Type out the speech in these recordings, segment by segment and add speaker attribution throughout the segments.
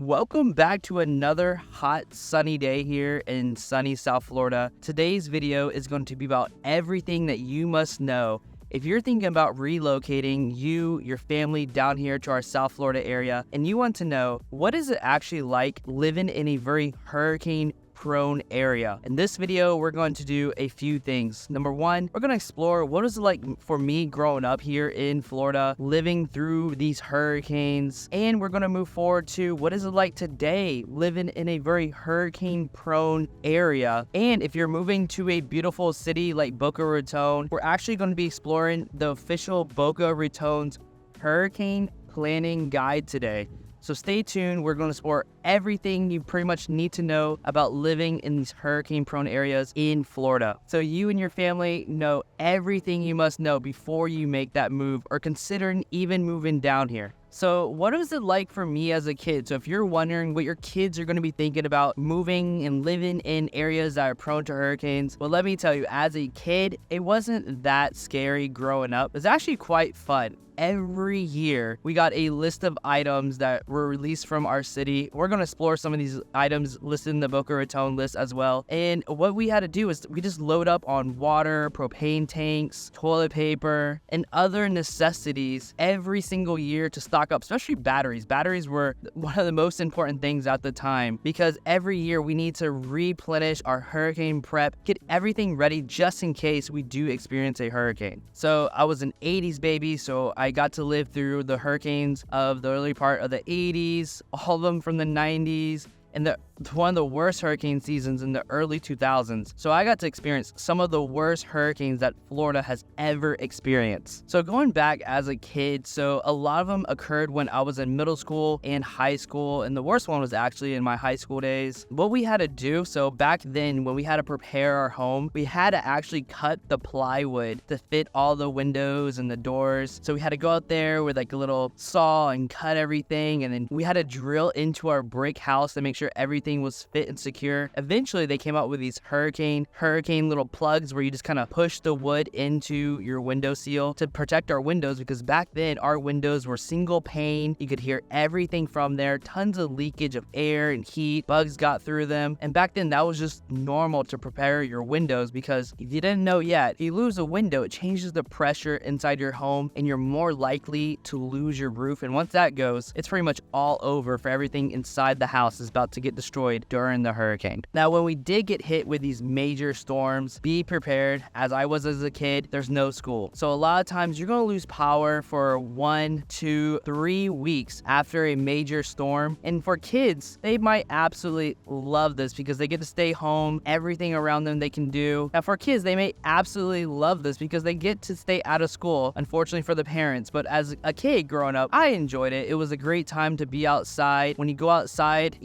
Speaker 1: Welcome back to another hot sunny day here in sunny South Florida. Today's video is going to be about everything that you must know if you're thinking about relocating your family down here to our South Florida area, and you want to know what is it actually like living in a very hurricane-prone area. In this video, we're going to do a few things. Number one, we're going to explore what is it like for me growing up here in Florida, living through these hurricanes. And we're going to move forward to what is it like today, living in a very hurricane-prone area. And if you're moving to a beautiful city like Boca Raton, we're actually going to be exploring the official Boca Raton's hurricane planning guide today. So stay tuned. We're going to explore everything you pretty much need to know about living in these hurricane-prone areas in Florida. So you and your family know everything you must know before you make that move or considering even moving down here. So what was it like for me as a kid? So if you're wondering what your kids are going to be thinking about moving and living in areas that are prone to hurricanes, well, let me tell you, as a kid, it wasn't that scary growing up. It was actually quite fun. Every year, we got a list of items that were released from our city. We're going to explore some of these items listed in the Boca Raton list as well. And what we had to do is we just load up on water, propane tanks, toilet paper, and other necessities every single year to stock up, especially batteries. Batteries were one of the most important things at the time because every year we need to replenish our hurricane prep, get everything ready just in case we do experience a hurricane. So I was an 80s baby, so I got to live through the hurricanes of the early part of the 80s, all of them from the 90s, and one of the worst hurricane seasons in the early 2000s. So I got to experience some of the worst hurricanes that Florida has ever experienced. So going back as a kid, so a lot of them occurred when I was in middle school and high school, and the worst one was actually in my high school days. What we had to do, so back then when we had to prepare our home, we had to actually cut the plywood to fit all the windows and the doors. So we had to go out there with like a little saw and cut everything, and then we had to drill into our brick house to make sure everything was fit and secure. Eventually, they came out with these hurricane little plugs where you just kind of push the wood into your window seal to protect our windows, because back then our windows were single pane. You could hear everything from there, tons of leakage of air and heat, bugs got through them. And back then that was just normal to prepare your windows, because if you didn't know yet, if you lose a window, it changes the pressure inside your home and you're more likely to lose your roof. And once that goes, it's pretty much all over for everything inside the house is about to get destroyed during the hurricane. Now, when we did get hit with these major storms, be prepared. As I was as a kid, there's no school. So a lot of times you're going to lose power for 1, 2, 3 weeks after a major storm. And for kids, they might absolutely love this because they get to stay home, everything around them they can do. Now for kids, they may absolutely love this because they get to stay out of school, unfortunately for the parents. But as a kid growing up, I enjoyed it. It was a great time to be outside. When you go outside,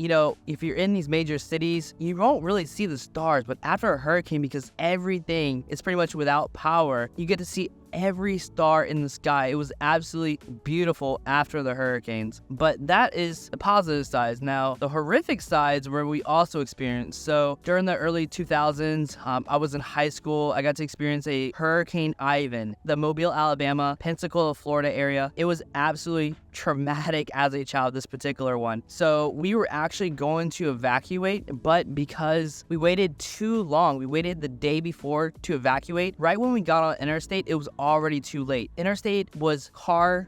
Speaker 1: if you're in these major cities, you won't really see the stars, but after a hurricane, because everything is pretty much without power, you get to see every star in the sky. It was absolutely beautiful after the hurricanes. But that is the positive sides. Now, the horrific sides were we also experienced. So during the early 2000s, I was in high school. I got to experience a Hurricane Ivan, the Mobile, Alabama, Pensacola, Florida area. It was absolutely traumatic as a child, this particular one. So we were actually going to evacuate, but because we waited too long, we waited the day before to evacuate. Right when we got on interstate, it was already too late. Interstate was car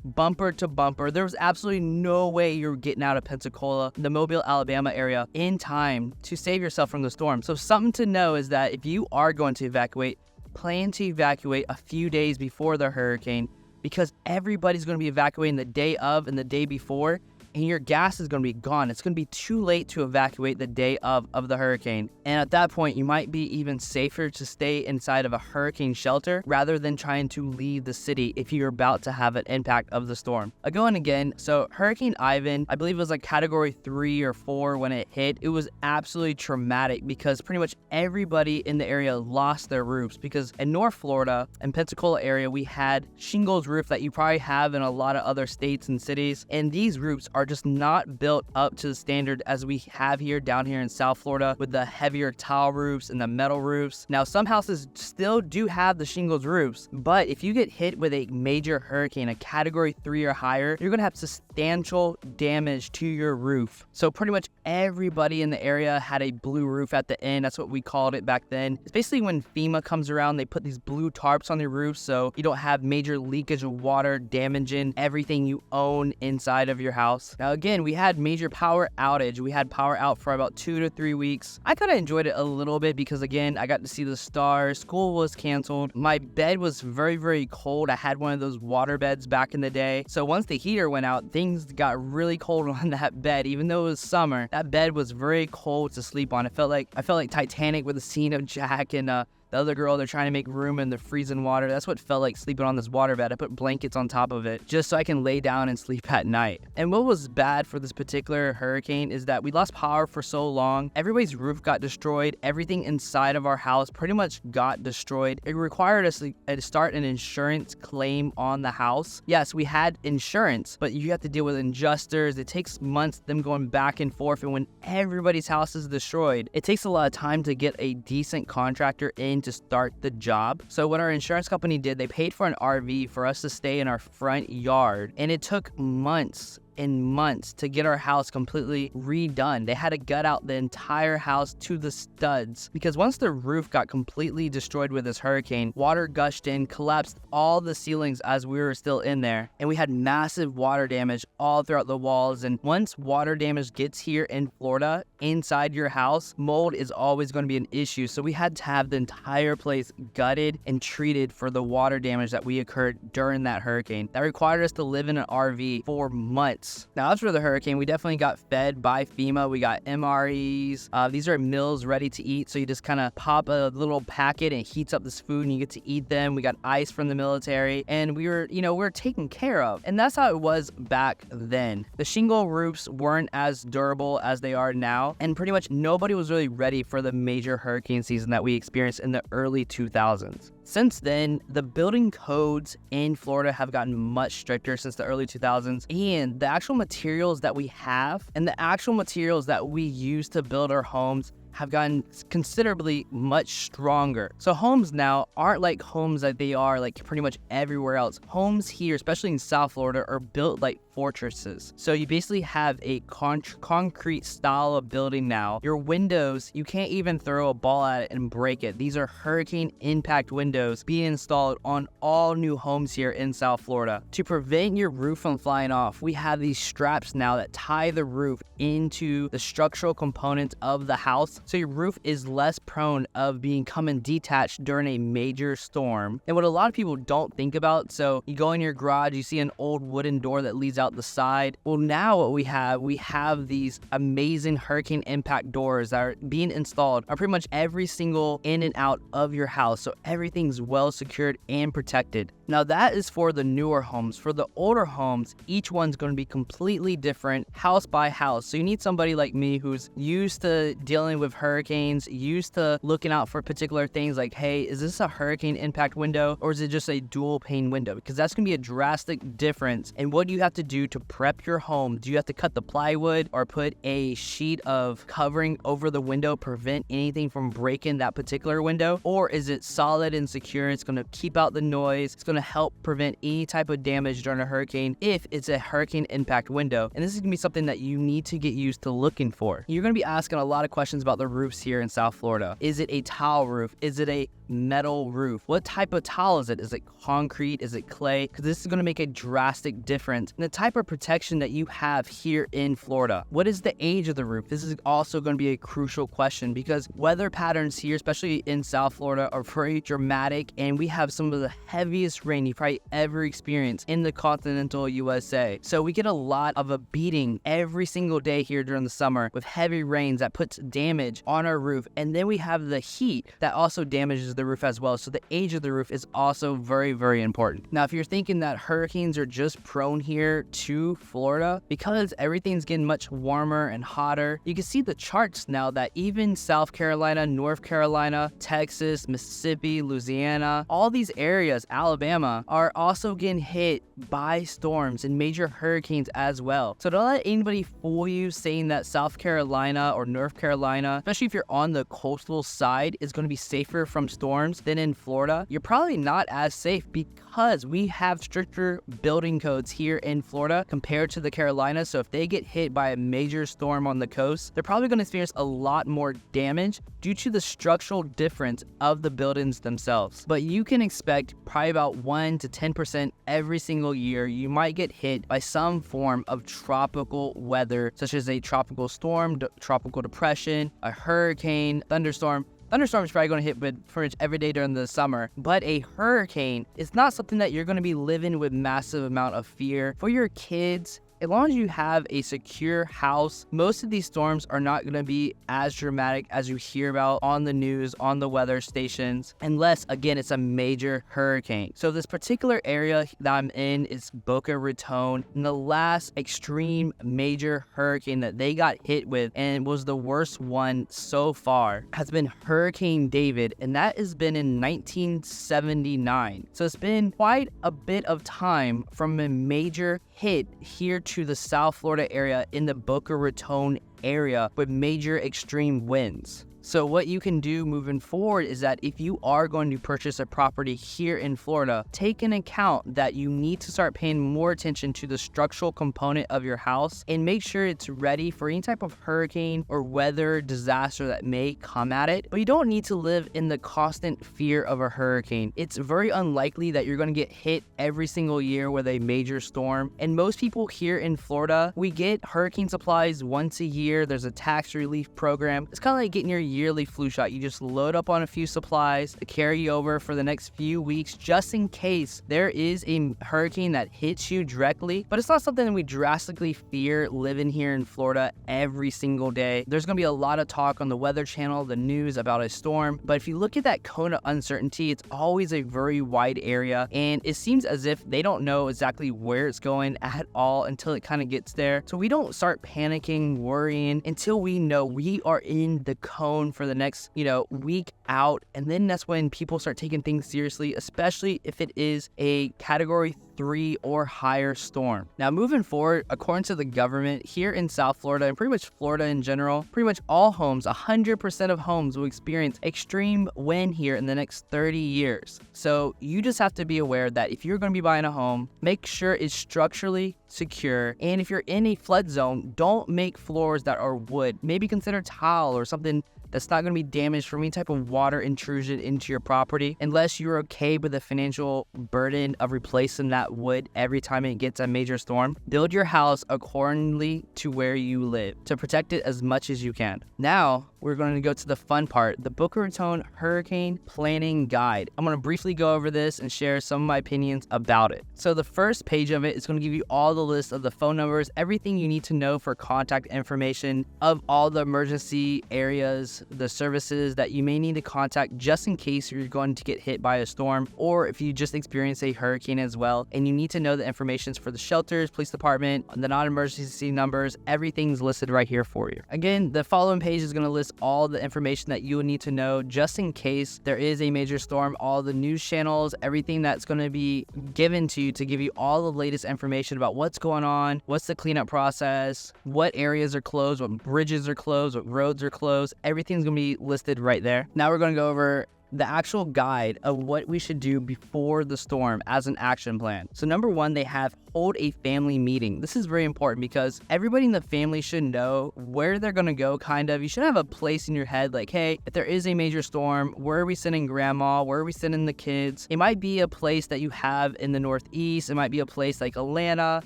Speaker 1: bumper to bumper. There was absolutely no way you were getting out of Pensacola, the Mobile, Alabama area in time to save yourself from the storm. So something to know is that if you are going to evacuate, plan to evacuate a few days before the hurricane, because everybody's going to be evacuating the day of and the day before, and your gas is going to be gone. It's going to be too late to evacuate the day of the hurricane. And at that point, you might be even safer to stay inside of a hurricane shelter rather than trying to leave the city if you're about to have an impact of the storm. Again, so Hurricane Ivan, I believe it was like category 3 or 4 when it hit. It was absolutely traumatic because pretty much everybody in the area lost their roofs, because in North Florida and Pensacola area, we had shingles roof that you probably have in a lot of other states and cities. And these roofs are are just not built up to the standard as we have here down here in South Florida with the heavier tile roofs and the metal roofs. Now, some houses still do have the shingles roofs, but if you get hit with a major hurricane, a category 3 or higher, you're gonna have substantial damage to your roof. So pretty much everybody in the area had a blue roof at the end. That's what we called it back then. It's basically when FEMA comes around, they put these blue tarps on your roof so you don't have major leakage of water damaging everything you own inside of your house. Now again, we had major power outage. We had power out for about 2 to 3 weeks. I kind of enjoyed it a little bit because again, I got to see the stars. School was canceled. My bed was very, very cold. I had one of those water beds back in the day. So once the heater went out, things got really cold on that bed. Even though it was summer, that bed was very cold to sleep on. I felt like Titanic with the scene of Jack and the other girl, they're trying to make room in the freezing water. That's what it felt like sleeping on this waterbed. I put blankets on top of it just so I can lay down and sleep at night. And what was bad for this particular hurricane is that we lost power for so long. Everybody's roof got destroyed. Everything inside of our house pretty much got destroyed. It required us to start an insurance claim on the house. Yes, we had insurance, but you have to deal with adjusters. It takes months, them going back and forth. And when everybody's house is destroyed, it takes a lot of time to get a decent contractor in to start the job. So what our insurance company did, they paid for an RV for us to stay in our front yard, and it took months and months to get our house completely redone. They had to gut out the entire house to the studs because once the roof got completely destroyed with this hurricane, water gushed in, collapsed all the ceilings as we were still in there, and we had massive water damage all throughout the walls. And once water damage gets here in Florida inside your house, mold is always going to be an issue. So we had to have the entire place gutted and treated for the water damage that we occurred during that hurricane. That required us to live in an RV for months. Now, after the hurricane, we definitely got fed by FEMA. We got MREs. These are meals ready to eat. So you just kind of pop a little packet and it heats up this food and you get to eat them. We got ice from the military and we were taken care of. And that's how it was back then. The shingle roofs weren't as durable as they are now. And pretty much nobody was really ready for the major hurricane season that we experienced in the early 2000s. Since then, the building codes in Florida have gotten much stricter since the early 2000s, and the actual materials that we have and the actual materials that we use to build our homes have gotten considerably much stronger. So homes now aren't like homes that they are like pretty much everywhere else. Homes here, especially in South Florida, are built like fortresses. So you basically have a concrete style of building now. Your windows, you can't even throw a ball at it and break it. These are hurricane impact windows being installed on all new homes here in South Florida. To prevent your roof from flying off, we have these straps now that tie the roof into the structural components of the house, so your roof is less prone of becoming detached during a major storm. And what a lot of people don't think about, so you go in your garage, you see an old wooden door that leads out the side. Well, now what we have these amazing hurricane impact doors that are being installed on pretty much every single in and out of your house, so everything's well secured and protected. Now that is for the newer homes. For the older homes, each one's going to be completely different house by house. So you need somebody like me who's used to dealing with hurricanes, used to looking out for particular things like, hey, is this a hurricane impact window or is it just a dual pane window? Because that's going to be a drastic difference. And what do you have to do to prep your home? Do you have to cut the plywood or put a sheet of covering over the window, prevent anything from breaking that particular window? Or is it solid and secure? It's going to keep out the noise. It's going to help prevent any type of damage during a hurricane if it's a hurricane impact window. And this is going to be something that you need to get used to looking for. You're going to be asking a lot of questions about the roofs here in South Florida. Is it a tile roof? Is it a metal roof? What type of tile is it? Is it concrete? Is it clay? Because this is going to make a drastic difference in the type of protection that you have here in Florida. What is the age of the roof? This is also going to be a crucial question because weather patterns here, especially in South Florida, are very dramatic, and we have some of the heaviest rain you've probably ever experienced in the continental USA. So we get a lot of a beating every single day here during the summer with heavy rains that puts damage on our roof, and then we have the heat that also damages the roof as well. So the age of the roof is also very, very important. Now, if you're thinking that hurricanes are just prone here to Florida, because everything's getting much warmer and hotter, you can see the charts now that even South Carolina, North Carolina, Texas, Mississippi, Louisiana, all these areas, Alabama, Alabama are also getting hit by storms and major hurricanes as well. So don't let anybody fool you saying that South Carolina or North Carolina, especially if you're on the coastal side, is going to be safer from storms than in Florida. You're probably not as safe because we have stricter building codes here in Florida compared to the Carolinas. So if they get hit by a major storm on the coast, they're probably going to experience a lot more damage due to the structural difference of the buildings themselves. But you can expect probably about 1 to 10% every single year you might get hit by some form of tropical weather, such as a tropical storm, tropical depression, a hurricane, thunderstorm. Thunderstorm is probably going to hit pretty much every day during the summer, but a hurricane is not something that you're going to be living with massive amount of fear. For your kids, as long as you have a secure house, most of these storms are not going to be as dramatic as you hear about on the news, on the weather stations, unless, again, it's a major hurricane. So this particular area that I'm in is Boca Raton, and the last extreme major hurricane that they got hit with, and was the worst one so far, has been Hurricane David, and that has been in 1979. So it's been quite a bit of time from a major hit here to the South Florida area in the Boca Raton area with major extreme winds. So what you can do moving forward is that if you are going to purchase a property here in Florida, take into account that you need to start paying more attention to the structural component of your house and make sure it's ready for any type of hurricane or weather disaster that may come at it. But you don't need to live in the constant fear of a hurricane. It's very unlikely that you're going to get hit every single year with a major storm. And most people here in Florida, we get hurricane supplies once a year. There's a tax relief program. It's kind of like getting your yearly flu shot. You just load up on a few supplies to carry you over for the next few weeks just in case there is a hurricane that hits you directly. But it's not something that we drastically fear living here in Florida every single day. There's going to be a lot of talk on the Weather Channel, the news about a storm. But if you look at that cone of uncertainty, it's always a very wide area. And it seems as if they don't know exactly where it's going at all until it kind of gets there. So we don't start panicking, worrying until we know we are in the cone for the next, week out. And then that's when people start taking things seriously, especially if it is a category 3 or higher storm. Now, moving forward, according to the government here in South Florida and pretty much Florida in general, pretty much all homes, 100% of homes will experience extreme wind here in the next 30 years. So you just have to be aware that if you're going to be buying a home, make sure it's structurally secure. And if you're in a flood zone, don't make floors that are wood. Maybe consider tile or something that's not going to be damaged from any type of water intrusion into your property, unless you're okay with the financial burden of replacing that wood every time it gets a major storm. Build your house accordingly to where you live to protect it as much as you can. Now, we're going to go to the fun part, the Boca Raton Hurricane Planning Guide. I'm going to briefly go over this and share some of my opinions about it. So the first page of it is going to give you all the list of the phone numbers, everything you need to know for contact information of all the emergency areas, the services that you may need to contact just in case you're going to get hit by a storm, or if you just experience a hurricane as well. And you need to know the information for the shelters, police department, the non-emergency numbers, everything's listed right here for you. Again, the following page is going to list all the information that you would need to know just in case there is a major storm, all the news channels, everything that's going to be given to you to give you all the latest information about what's going on, what's the cleanup process, what areas are closed, what bridges are closed, what roads are closed. Everything's going to be listed right there. Now we're going to go over the actual guide of what we should do before the storm as an action plan. So number one, they have hold a family meeting. This is very important because everybody in the family should know where they're going to go, kind of. You should have a place in your head like, hey, if there is a major storm, where are we sending grandma? Where are we sending the kids? It might be a place that you have in the Northeast. It might be a place like Atlanta,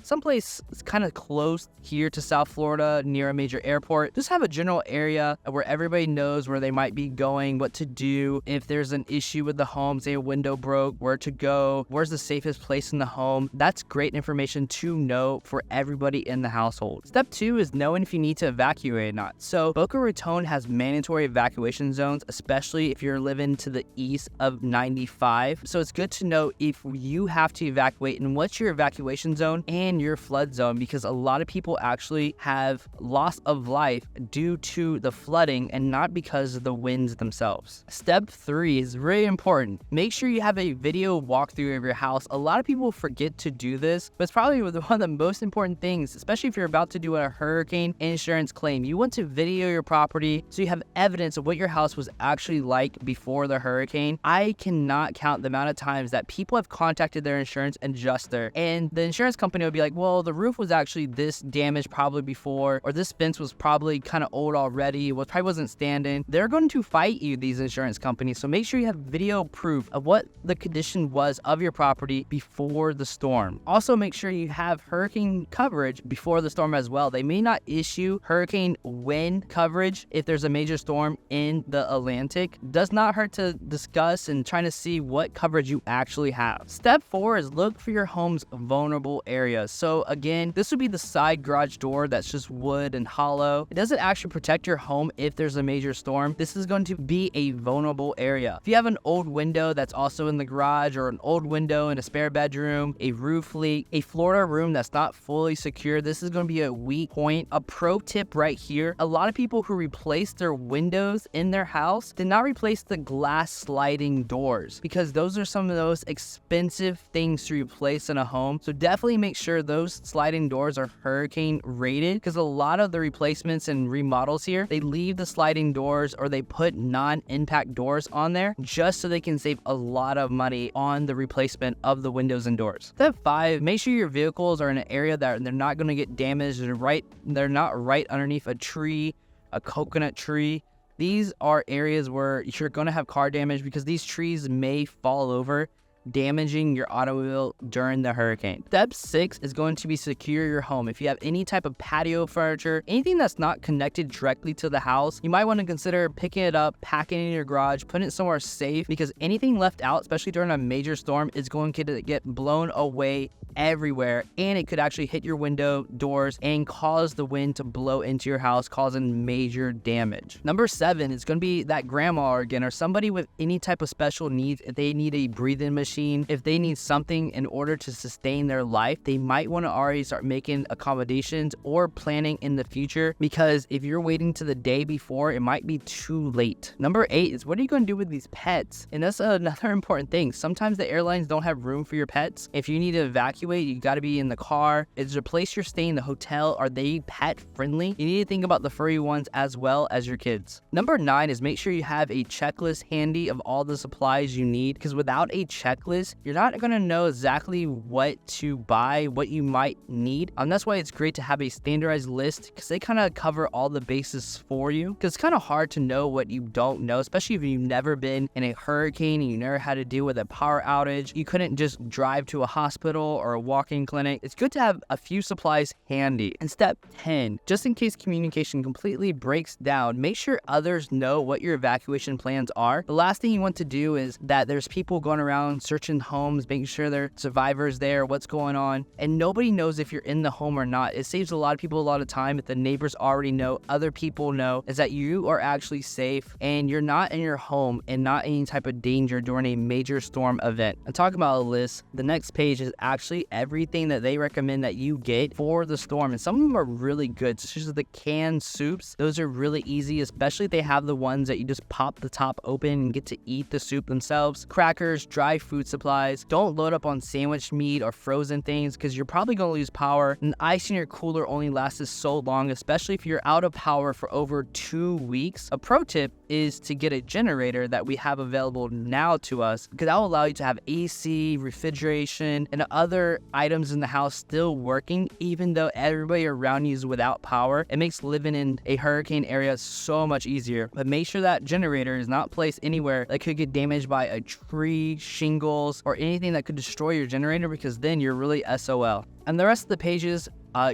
Speaker 1: someplace kind of close here to South Florida near a major airport. Just have a general area where everybody knows where they might be going, what to do. If there's an issue with the home, say a window broke, where to go, where's the safest place in the home. That's great information to know for everybody in the household. Step 2 is knowing if you need to evacuate or not. So Boca Raton has mandatory evacuation zones, especially if you're living to the east of 95. So it's good to know if you have to evacuate and what's your evacuation zone and your flood zone, because a lot of people actually have loss of life due to the flooding and not because of the winds themselves. Step 3 3 is very important. Make sure you have a video walkthrough of your house. A lot of people forget to do this, but it's probably one of the most important things, especially if you're about to do a hurricane insurance claim. You want to video your property so you have evidence of what your house was actually like before the hurricane. I cannot count the amount of times that people have contacted their insurance adjuster, and the insurance company will be like, well, the roof was actually this damaged probably before, or this fence was probably kind of old already, probably wasn't standing. They're going to fight you, these insurance companies. So make sure you have video proof of what the condition was of your property before the storm. Also, make sure you have hurricane coverage before the storm as well. They may not issue hurricane wind coverage if there's a major storm in the Atlantic. Does not hurt to discuss and trying to see what coverage you actually have. Step 4 is look for your home's vulnerable areas. So again, this would be the side garage door that's just wood and hollow. It doesn't actually protect your home if there's a major storm. This is going to be a vulnerable area. If you have an old window that's also in the garage, or an old window in a spare bedroom, a roof leak, a Florida room that's not fully secure, this is going to be a weak point. A pro tip right here, a lot of people who replace their windows in their house did not replace the glass sliding doors, because those are some of those expensive things to replace in a home. So definitely make sure those sliding doors are hurricane rated, because a lot of the replacements and remodels here, they leave the sliding doors or they put non-impact doors on there just so they can save a lot of money on the replacement of the windows and doors. Step 5, make sure your vehicles are in an area that they're not going to get damaged. They're not right underneath a tree, a coconut tree. These are areas where you're going to have car damage because these trees may fall over, damaging your automobile during the hurricane. Step 6 is going to be secure your home. If you have any type of patio furniture, anything that's not connected directly to the house, you might want to consider picking it up, packing it in your garage, putting it somewhere safe, because anything left out, especially during a major storm, is going to get blown away everywhere, and it could actually hit your window, doors, and cause the wind to blow into your house, causing major damage. Number 7 is going to be that grandma again, or somebody with any type of special needs. If they need a breathing machine, if they need something in order to sustain their life, they might want to already start making accommodations or planning in the future, because if you're waiting to the day before, it might be too late. Number 8 is, what are you going to do with these pets? And that's another important thing. Sometimes the airlines don't have room for your pets. If you need to evacuate, you got to be in the car. Is the place you're staying, the hotel, are they pet friendly? You need to think about the furry ones as well as your kids. Number 9 is, make sure you have a checklist handy of all the supplies you need, because without a checklist, you're not going to know exactly what to buy, what you might need. That's why it's great to have a standardized list, because they kind of cover all the bases for you, because it's kind of hard to know what you don't know, especially if you've never been in a hurricane and you never had to deal with a power outage. You couldn't just drive to a hospital or a walk-in clinic. It's good to have a few supplies handy. And step 10, just in case communication completely breaks down, make sure others know what your evacuation plans are. The last thing you want to do is that there's people going around searching homes, making sure there are survivors there, what's going on, and nobody knows if you're in the home or not. It saves a lot of people a lot of time if the neighbors already know, other people know, is that you are actually safe and you're not in your home and not any type of danger during a major storm event. And talking about a list, the next page is actually everything that they recommend that you get for the storm, and some of them are really good, such as the canned soups. Those are really easy, especially if they have the ones that you just pop the top open and get to eat the soup themselves. Crackers, dry food supplies. Don't load up on sandwich meat or frozen things, because you're probably going to lose power, and ice in your cooler only lasts so long, especially if you're out of power for over 2 weeks. A pro tip is to get a generator that we have available now to us, because that will allow you to have AC, refrigeration, and other items in the house still working even though everybody around you is without power. It makes living in a hurricane area so much easier. But make sure that generator is not placed anywhere that could get damaged by a tree, shingles, or anything that could destroy your generator, because then you're really SOL. And the rest of the pages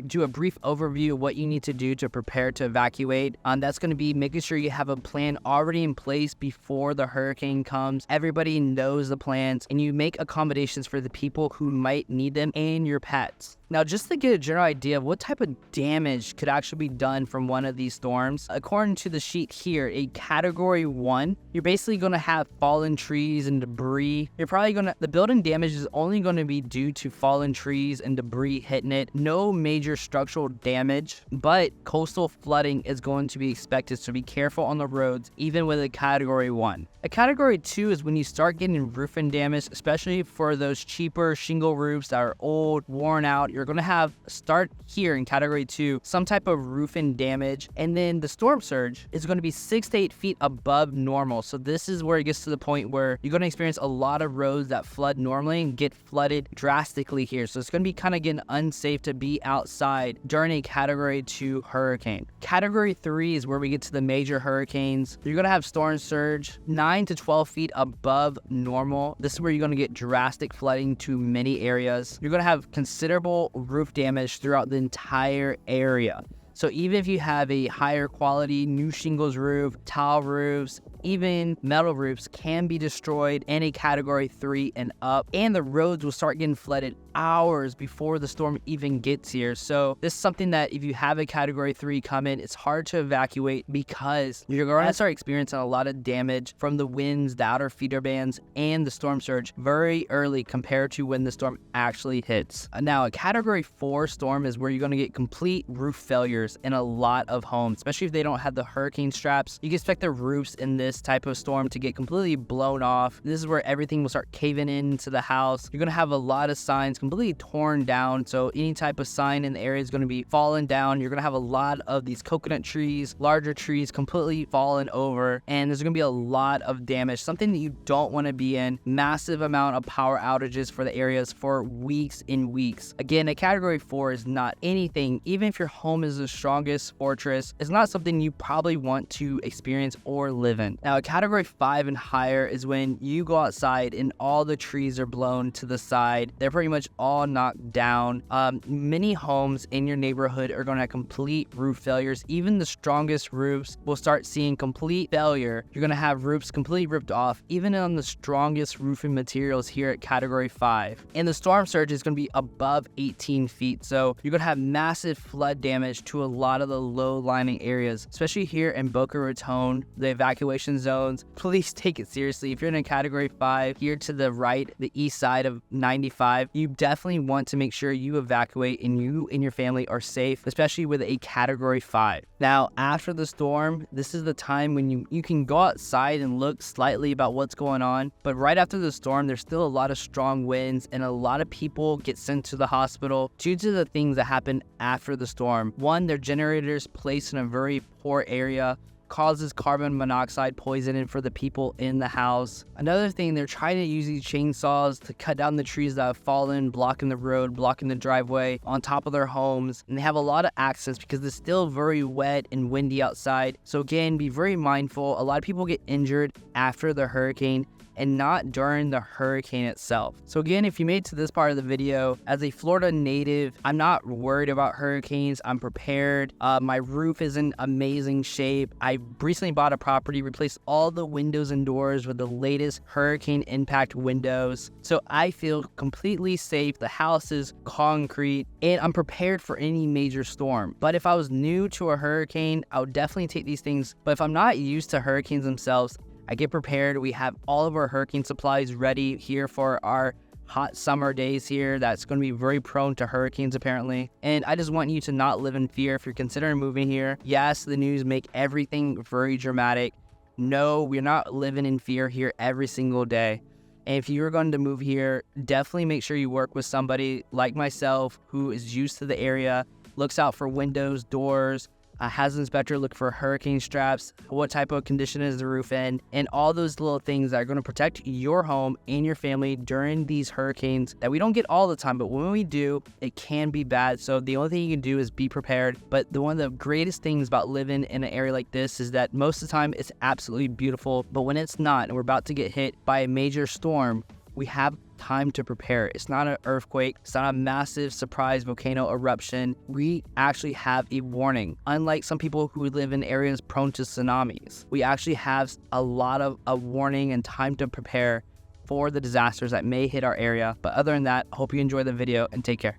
Speaker 1: do a brief overview of what you need to do to prepare to evacuate. That's going to be making sure you have a plan already in place before the hurricane comes. Everybody knows the plans, and you make accommodations for the people who might need them and your pets. Now, just to get a general idea of what type of damage could actually be done from one of these storms, according to the sheet here, a category 1, you're basically going to have fallen trees and debris. The building damage is only going to be due to fallen trees and debris hitting it. No major major structural damage, but coastal flooding is going to be expected, so be careful on the roads, even with a Category 1. A Category 2 is when you start getting roofing damage, especially for those cheaper shingle roofs that are old, worn out. You're going to start here in Category 2, some type of roofing damage. And then the storm surge is going to be 6 to 8 feet above normal. So this is where it gets to the point where you're going to experience a lot of roads that flood normally and get flooded drastically here. So it's going to be kind of getting unsafe to be outside during a Category 2 hurricane. Category 3 is where we get to the major hurricanes. You're going to have storm surge 9 to 12 feet above normal. This is where you're going to get drastic flooding to many areas. You're going to have considerable roof damage throughout the entire area. So even if you have a higher quality new shingles roof, tile roofs, even metal roofs can be destroyed in a Category 3 and up, and the roads will start getting flooded hours before the storm even gets here. So this is something that if you have a Category 3 come in, it's hard to evacuate because you're going to start experiencing a lot of damage from the winds, the outer feeder bands, and the storm surge very early compared to when the storm actually hits. Now, a Category 4 storm is where you're going to get complete roof failures in a lot of homes, especially if they don't have the hurricane straps. You can expect the roofs in this type of storm to get completely blown off. This is where everything will start caving into the house. You're going to have a lot of signs completely torn down. So any type of sign in the area is going to be falling down. You're going to have a lot of these coconut trees, larger trees completely falling over, and there's going to be a lot of damage, something that you don't want to be in. Massive amount of power outages for the areas for weeks and weeks. Again, a Category 4 is not anything, even if your home is the strongest fortress, it's not something you probably want to experience or live in. Now, a Category 5 and higher is when you go outside and all the trees are blown to the side. They're pretty much all knocked down. Many homes in your neighborhood are going to have complete roof failures. Even the strongest roofs will start seeing complete failure. You're going to have roofs completely ripped off, even on the strongest roofing materials here at Category 5. And the storm surge is going to be above 18 feet. So you're going to have massive flood damage to a lot of the low-lying areas, especially here in Boca Raton, the evacuation zones. Please take it seriously. If you're in a Category 5 here to the right, the east side of 95, you definitely want to make sure you evacuate and you and your family are safe, especially with a Category 5. Now, after the storm, this is the time when you can go outside and look slightly about what's going on. But right after the storm, there's still a lot of strong winds and a lot of people get sent to the hospital due to the things that happen after the storm. One, their generators placed in a very poor area causes carbon monoxide poisoning for the people in the house. Another thing, they're trying to use these chainsaws to cut down the trees that have fallen, blocking the road, blocking the driveway on top of their homes. And they have a lot of accidents because it's still very wet and windy outside. So again, be very mindful. A lot of people get injured after the hurricane and not during the hurricane itself. So again, if you made it to this part of the video, as a Florida native, I'm not worried about hurricanes. I'm prepared. My roof is in amazing shape. I recently bought a property, replaced all the windows and doors with the latest hurricane impact windows. So I feel completely safe. The house is concrete and I'm prepared for any major storm. But if I was new to a hurricane, I would definitely take these things. But if I'm not used to hurricanes themselves, I get prepared. We have all of our hurricane supplies ready here for our hot summer days here. That's going to be very prone to hurricanes apparently. And I just want you to not live in fear if you're considering moving here. Yes, the news make everything very dramatic. No, we're not living in fear here every single day. And if you're going to move here, definitely make sure you work with somebody like myself who is used to the area, looks out for windows, doors, has an inspector look for hurricane straps, what type of condition is the roof in, and all those little things that are going to protect your home and your family during these hurricanes that we don't get all the time, but when we do, it can be bad. So the only thing you can do is be prepared. But one of the greatest things about living in an area like this is that most of the time it's absolutely beautiful, but when it's not and we're about to get hit by a major storm, we have time to prepare. It's not an earthquake. It's not a massive surprise volcano eruption. We actually have a warning. Unlike some people who live in areas prone to tsunamis, we actually have a lot of a warning and time to prepare for the disasters that may hit our area. But other than that, I hope you enjoy the video and take care.